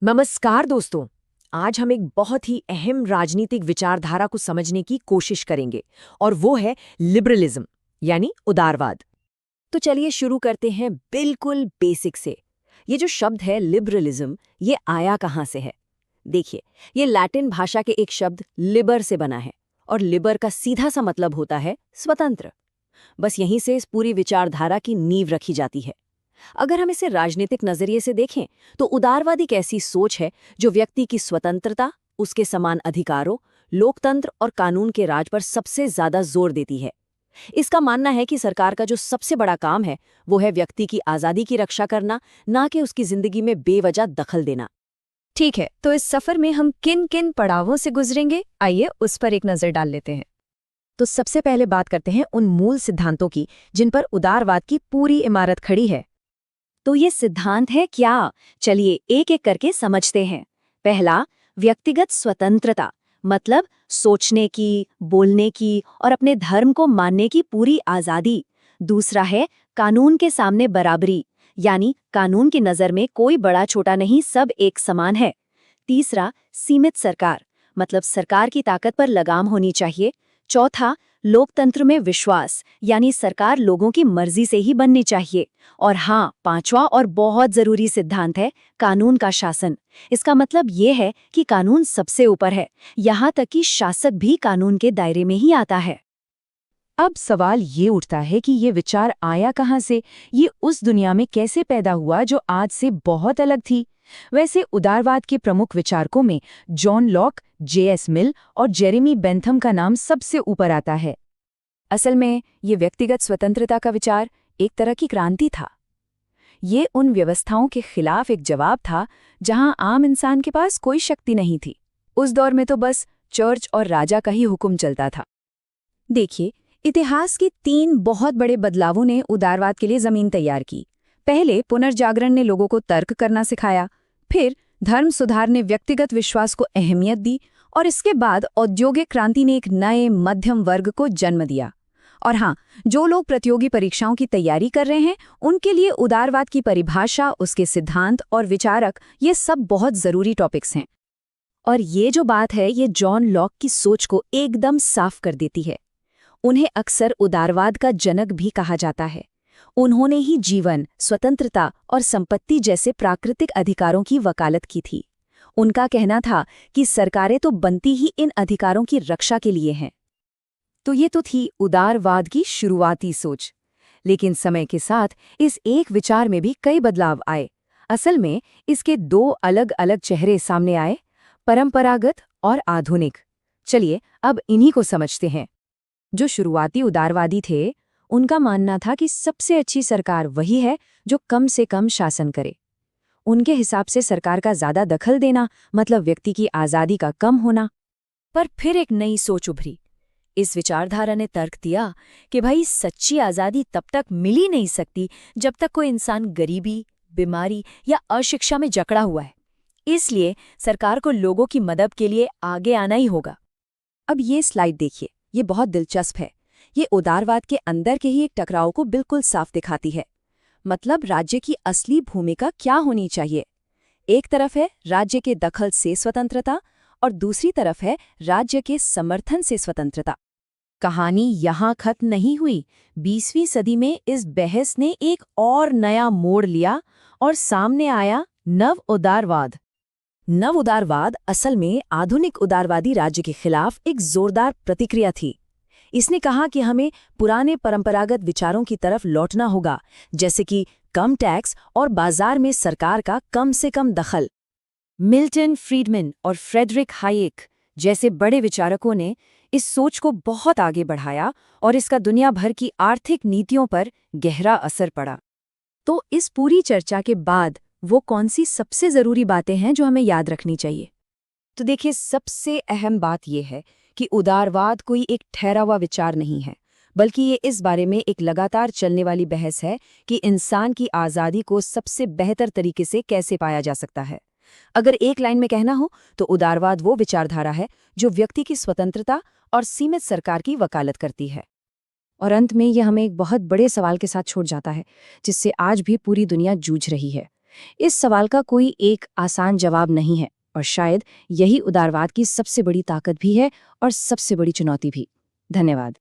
नमस्कार दोस्तों। आज हम एक बहुत ही अहम राजनीतिक विचारधारा को समझने की कोशिश करेंगे और वो है लिबरलिज्म यानी उदारवाद। तो चलिए शुरू करते हैं बिल्कुल बेसिक से। ये जो शब्द है लिबरलिज्म, ये आया कहाँ से है? देखिए, ये लैटिन भाषा के एक शब्द लिबर से बना है और लिबर का सीधा सा मतलब होता है स्वतंत्र। बस यहीं से इस पूरी विचारधारा की नींव रखी जाती है। अगर हम इसे राजनीतिक नजरिए से देखें तो उदारवाद एक ऐसी सोच है जो व्यक्ति की स्वतंत्रता, उसके समान अधिकारों, लोकतंत्र और कानून के राज पर सबसे ज्यादा जोर देती है। इसका मानना है कि सरकार का जो सबसे बड़ा काम है वो है व्यक्ति की आजादी की रक्षा करना, ना कि उसकी जिंदगी में बेवजह दखल देना। ठीक है, तो इस सफर में हम किन किन पड़ावों से गुजरेंगे, आइए उस पर एक नजर डाल लेते हैं। तो सबसे पहले बात करते हैं उन मूल सिद्धांतों की जिन पर उदारवाद की पूरी इमारत खड़ी है। तो ये सिद्धांत है क्या? चलिए एक एक करके समझते हैं। पहला, व्यक्तिगत स्वतंत्रता, मतलब सोचने की, बोलने की और अपने धर्म को मानने की पूरी आजादी। दूसरा है कानून के सामने बराबरी, यानी कानून की नजर में कोई बड़ा छोटा नहीं, सब एक समान है। तीसरा, सीमित सरकार, मतलब सरकार की ताकत पर लगाम होनी चाहिए। चौथा, लोकतंत्र में विश्वास, यानी सरकार लोगों की मर्जी से ही बननी चाहिए। और हाँ, पांचवा और बहुत जरूरी सिद्धांत है कानून का शासन। इसका मतलब ये है कि कानून सबसे ऊपर है, यहाँ तक कि शासक भी कानून के दायरे में ही आता है। अब सवाल ये उठता है कि ये विचार आया कहाँ से, ये उस दुनिया में कैसे पैदा हुआ जो आज से बहुत अलग थी। वैसे उदारवाद के प्रमुख विचारकों में जॉन लॉक, J.S. मिल और जेरेमी बेंथम का नाम सबसे ऊपर आता है। असल में ये व्यक्तिगत स्वतंत्रता का विचार एक तरह की क्रांति था। ये उन व्यवस्थाओं के खिलाफ एक जवाब था जहां आम इंसान के पास कोई शक्ति नहीं थी। उस दौर में तो बस चर्च और राजा का ही हुक्म चलता था। देखिए, इतिहास के 3 बहुत बड़े बदलावों ने उदारवाद के लिए जमीन तैयार की। पहले पुनर्जागरण ने लोगों को तर्क करना सिखाया, फिर धर्म सुधार ने व्यक्तिगत विश्वास को अहमियत दी और इसके बाद औद्योगिक क्रांति ने एक नए मध्यम वर्ग को जन्म दिया। और हाँ, जो लोग प्रतियोगी परीक्षाओं की तैयारी कर रहे हैं, उनके लिए उदारवाद की परिभाषा, उसके सिद्धांत और विचारक, ये सब बहुत जरूरी टॉपिक्स हैं। और ये जो बात है, ये जॉन लॉक की सोच को एकदम साफ कर देती है। उन्हें अक्सर उदारवाद का जनक भी कहा जाता है। उन्होंने ही जीवन, स्वतंत्रता और संपत्ति जैसे प्राकृतिक अधिकारों की वकालत की थी। उनका कहना था कि सरकारें तो बनती ही इन अधिकारों की रक्षा के लिए हैं। तो ये तो थी उदारवाद की शुरुआती सोच। लेकिन समय के साथ इस एक विचार में भी कई बदलाव आए। असल में इसके 2 अलग अलग चेहरे सामने आए, परंपरागत और आधुनिक। चलिए अब इन्हीं को समझते हैं। जो शुरुआती उदारवादी थे, उनका मानना था कि सबसे अच्छी सरकार वही है जो कम से कम शासन करे। उनके हिसाब से सरकार का ज्यादा दखल देना मतलब व्यक्ति की आजादी का कम होना। पर फिर एक नई सोच उभरी। इस विचारधारा ने तर्क दिया कि भाई सच्ची आजादी तब तक मिल ही नहीं सकती जब तक कोई इंसान गरीबी, बीमारी या अशिक्षा में जकड़ा हुआ है। इसलिए सरकार को लोगों की मदद के लिए आगे आना ही होगा। अब ये स्लाइड देखिए, ये बहुत दिलचस्प है। ये उदारवाद के अंदर के ही एक टकराव को बिल्कुल साफ दिखाती है। मतलब राज्य की असली भूमिका क्या होनी चाहिए। एक तरफ है राज्य के दखल से स्वतंत्रता और दूसरी तरफ है राज्य के समर्थन से स्वतंत्रता। कहानी यहाँ खत्म नहीं हुई। 20वीं सदी में इस बहस ने एक और नया मोड़ लिया और सामने आया नव उदारवाद। नव उदारवाद असल में आधुनिक उदारवादी राज्य के खिलाफ एक जोरदार प्रतिक्रिया थी। इसने कहा कि हमें पुराने परंपरागत विचारों की तरफ लौटना होगा, जैसे कि कम टैक्स और बाजार में सरकार का कम से कम दखल। मिल्टन फ्रीडमैन और फ्रेडरिक हायेक जैसे बड़े विचारकों ने इस सोच को बहुत आगे बढ़ाया और इसका दुनिया भर की आर्थिक नीतियों पर गहरा असर पड़ा। तो इस पूरी चर्चा के बाद वो कौन सी सबसे ज़रूरी बातें हैं जो हमें याद रखनी चाहिए? तो देखिए, सबसे अहम बात यह है कि उदारवाद कोई एक ठहरा हुआ विचार नहीं है, बल्कि ये इस बारे में एक लगातार चलने वाली बहस है कि इंसान की आज़ादी को सबसे बेहतर तरीके से कैसे पाया जा सकता है। अगर एक लाइन में कहना हो तो उदारवाद वो विचारधारा है जो व्यक्ति की स्वतंत्रता और सीमित सरकार की वकालत करती है। और अंत में यह हमें एक बहुत बड़े सवाल के साथ छोड़ जाता है, जिससे आज भी पूरी दुनिया जूझ रही है इस सवाल का कोई एक आसान जवाब नहीं है, और शायद यही उदारवाद की सबसे बड़ी ताकत भी है और सबसे बड़ी चुनौती भी। धन्यवाद।